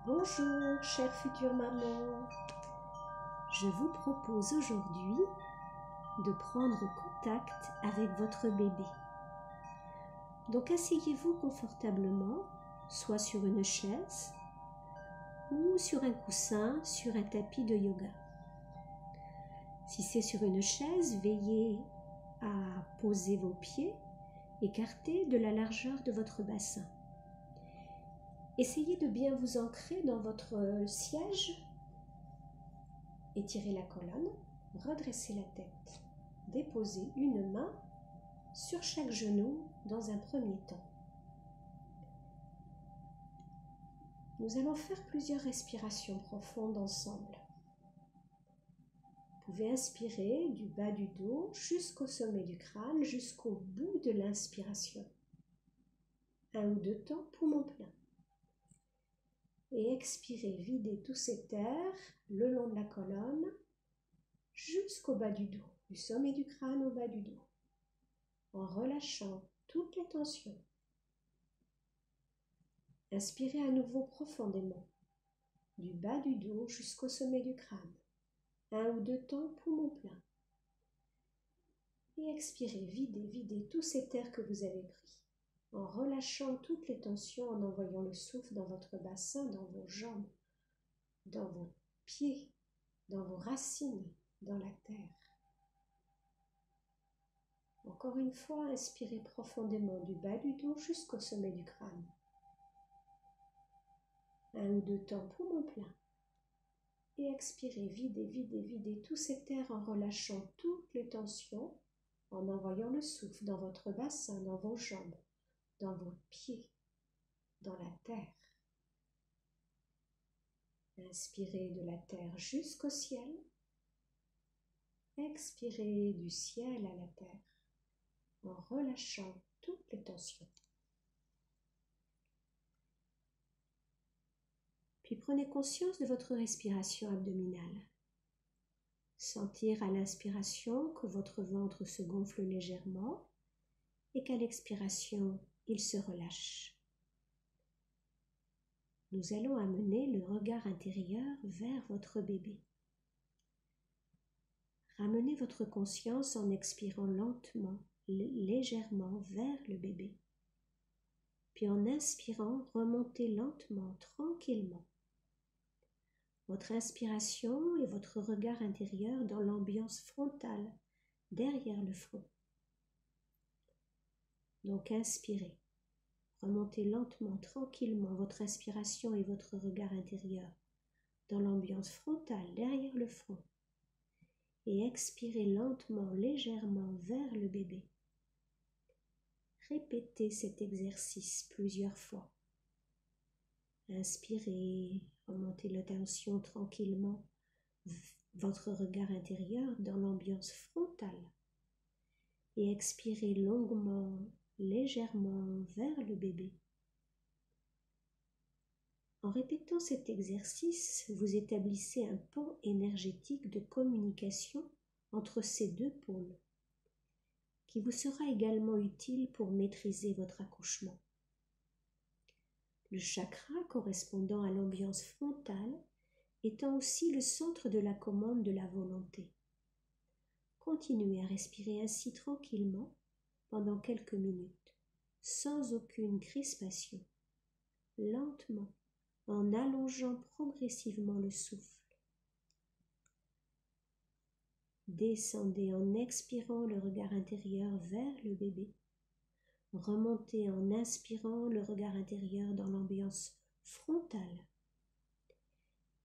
Bonjour, chère future maman. Je vous propose aujourd'hui de prendre contact avec votre bébé. Donc asseyez-vous confortablement, soit sur une chaise ou sur un coussin, sur un tapis de yoga. Si c'est sur une chaise, veillez à poser vos pieds écartés de la largeur de votre bassin. Essayez de bien vous ancrer dans votre siège. Étirez la colonne, redressez la tête. Déposez une main sur chaque genou dans un premier temps. Nous allons faire plusieurs respirations profondes ensemble. Vous pouvez inspirer du bas du dos jusqu'au sommet du crâne, jusqu'au bout de l'inspiration. 1 ou 2 temps, poumon plein. Et expirez, videz tout cet air le long de la colonne jusqu'au bas du dos, du sommet du crâne au bas du dos, en relâchant toutes les tensions. Inspirez à nouveau profondément, du bas du dos jusqu'au sommet du crâne. 1 ou 2 temps, poumon plein. Et expirez, videz tout cet air que vous avez pris, en relâchant toutes les tensions, en envoyant le souffle dans votre bassin, dans vos jambes, dans vos pieds, dans vos racines, dans la terre. Encore une fois, inspirez profondément du bas du dos jusqu'au sommet du crâne. 1 ou 2 temps, poumon plein. Et expirez, videz tout cet air en relâchant toutes les tensions, en envoyant le souffle dans votre bassin, dans vos jambes, dans vos pieds, dans la terre. Inspirez de la terre jusqu'au ciel. Expirez du ciel à la terre, en relâchant toutes les tensions. Puis prenez conscience de votre respiration abdominale. Sentir à l'inspiration que votre ventre se gonfle légèrement et qu'à l'expiration, il se relâche. Nous allons amener le regard intérieur vers votre bébé. Ramenez votre conscience en expirant lentement, légèrement vers le bébé. Puis en inspirant, remontez lentement, tranquillement. Votre inspiration et votre regard intérieur dans l'ambiance frontale, derrière le front. Donc inspirez. Remontez lentement, tranquillement votre inspiration et votre regard intérieur dans l'ambiance frontale, derrière le front. Et expirez lentement, légèrement vers le bébé. Répétez cet exercice plusieurs fois. Inspirez, remontez l'attention tranquillement, votre regard intérieur dans l'ambiance frontale. Et expirez longuement, légèrement vers le bébé. En répétant cet exercice, vous établissez un pont énergétique de communication entre ces deux pôles, qui vous sera également utile pour maîtriser votre accouchement. Le chakra correspondant à l'ambiance frontale étant aussi le centre de la commande de la volonté. Continuez à respirer ainsi tranquillement pendant quelques minutes, sans aucune crispation, lentement, en allongeant progressivement le souffle. Descendez en expirant le regard intérieur vers le bébé. Remontez en inspirant le regard intérieur dans l'ambiance frontale.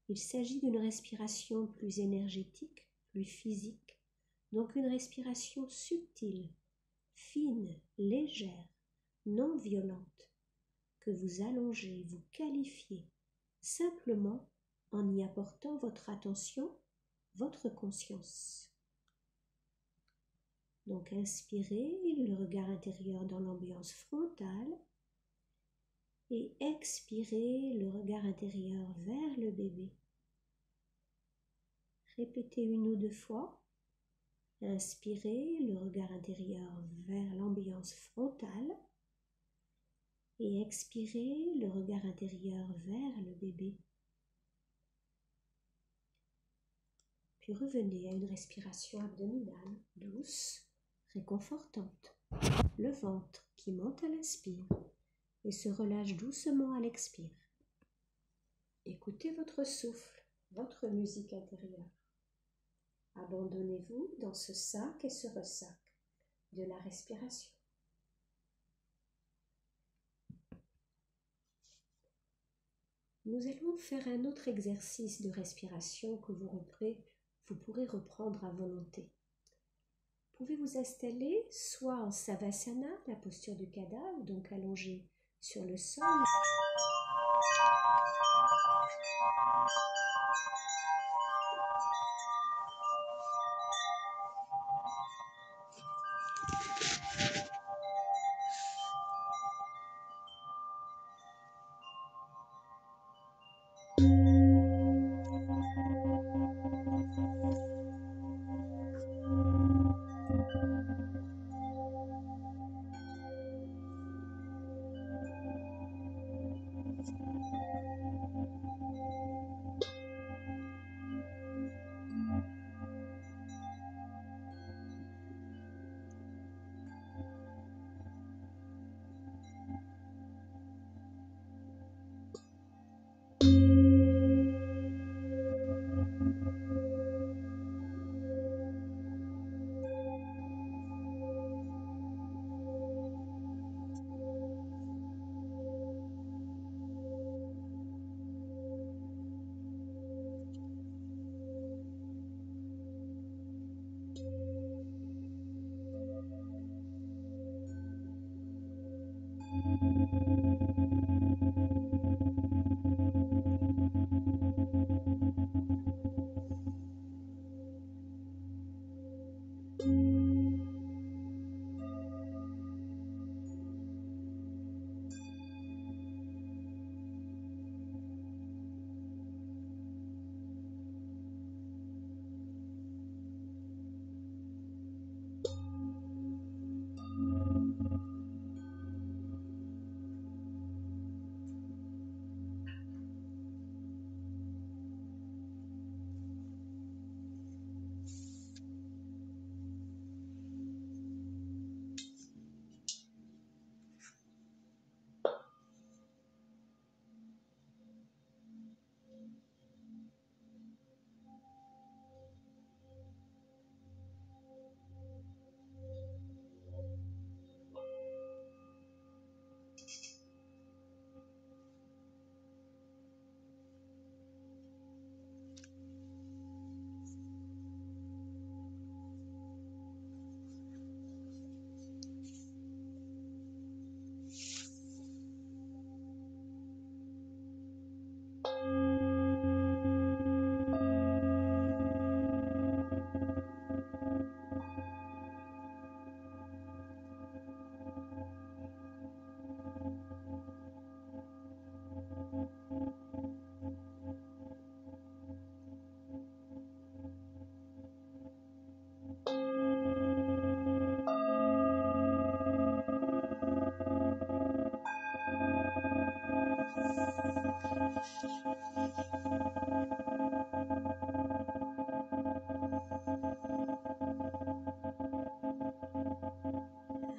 Il s'agit d'une respiration plus énergétique, plus physique, donc une respiration subtile, fine, légère, non violente, que vous allongez, vous qualifiez, simplement en y apportant votre attention, votre conscience. Donc inspirez le regard intérieur dans l'ambiance frontale et expirez le regard intérieur vers le bébé. Répétez 1 ou 2 fois. Inspirez le regard intérieur vers l'ambiance frontale et expirez le regard intérieur vers le bébé. Puis revenez à une respiration abdominale, douce, réconfortante. Le ventre qui monte à l'inspire et se relâche doucement à l'expire. Écoutez votre souffle, votre musique intérieure. Abandonnez-vous dans ce sac et ce ressac de la respiration. Nous allons faire un autre exercice de respiration que vous pourrez reprendre à volonté. Vous pouvez vous installer soit en Savasana, la posture du cadavre, donc allongé sur le sol.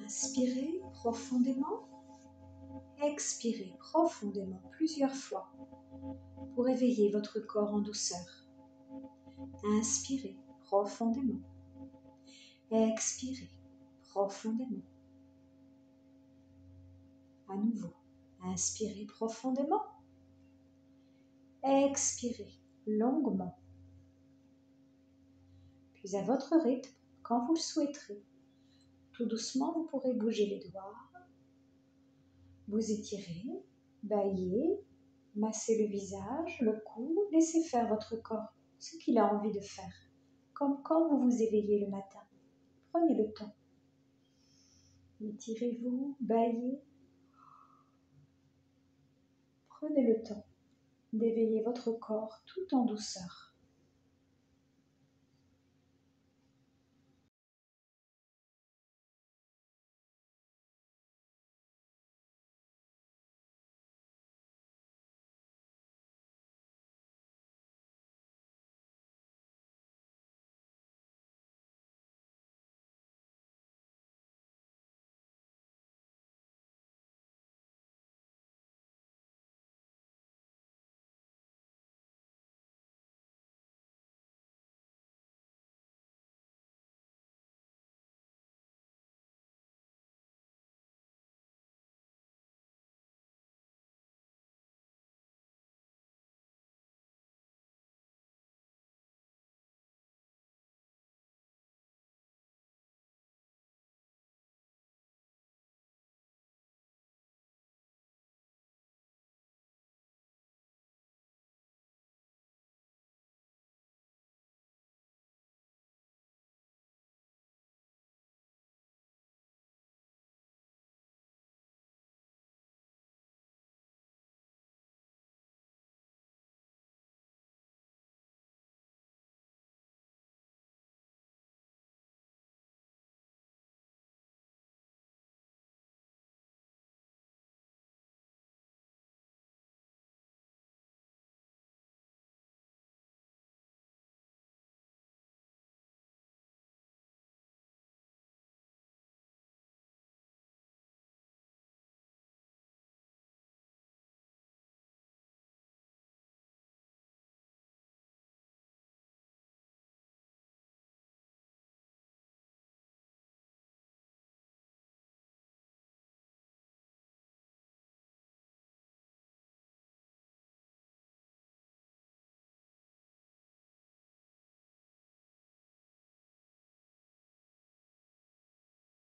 Inspirez profondément, expirez profondément plusieurs fois pour éveiller votre corps en douceur. Inspirez profondément, expirez profondément. À nouveau, inspirez profondément, expirez longuement. Puis à votre rythme, quand vous le souhaiterez, tout doucement, vous pourrez bouger les doigts, vous étirer, bâiller, masser le visage, le cou, laissez faire votre corps ce qu'il a envie de faire, comme quand vous vous éveillez le matin. Prenez le temps. Étirez-vous, bâillez. Prenez le temps d'éveiller votre corps tout en douceur.